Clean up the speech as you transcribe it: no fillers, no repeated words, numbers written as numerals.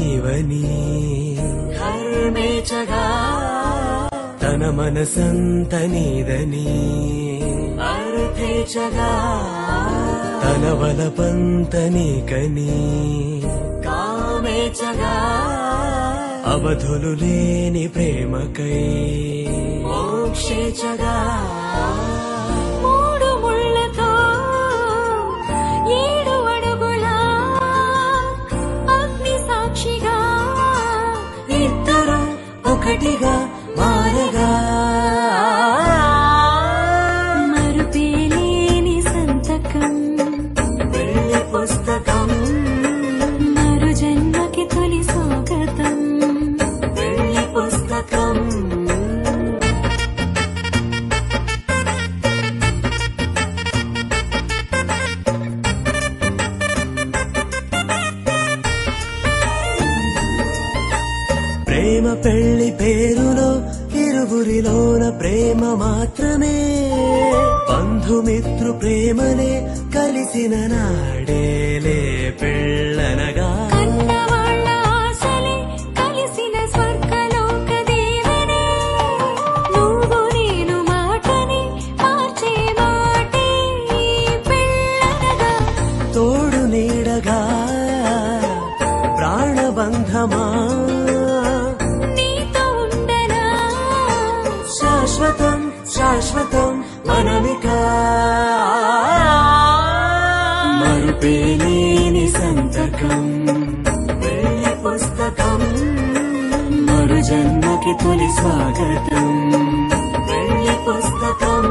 నీవని ధర్మేచగా తన మనసంత నీదని అర్థేచగా తన వలపంత నీకని కామేచగా అవధులు లేని ప్రేమకై మోక్షేచగా మూడు ముళ్ళతో 7 అడుగుల అగ్ని సాక్షిగా ఇద్దరు ఒకటిగా మారగా మరుపేలేని సంతకం పెళ్లి పుస్తకం మరు జన్మకి తొలి స్వాగతం పెళ్లి పుస్తకం ప్రేమ పెళ్లి పేరులో ఇరువురిలోన ప్రేమ మాత్రమే బంధుమిత్రు ప్రేమనే కలిసిన నాడేలే పెళ్ళనగా కన్నవాళ్ళ ఆశలే కలిసిన స్వర్గలోక దేవనే నువ్వు నేను మాటని మార్చే మాటే పెళ్ళనగా తోడు నీడగా ప్రాణబంధమా నీతో ఉండనా శాశ్వతం శాశ్వతం మనమిక మరుపేలేని సంతకం పెళ్లి పుస్తకం మరు జన్మకి తొలి స్వాగతం పెళ్లి పుస్తకం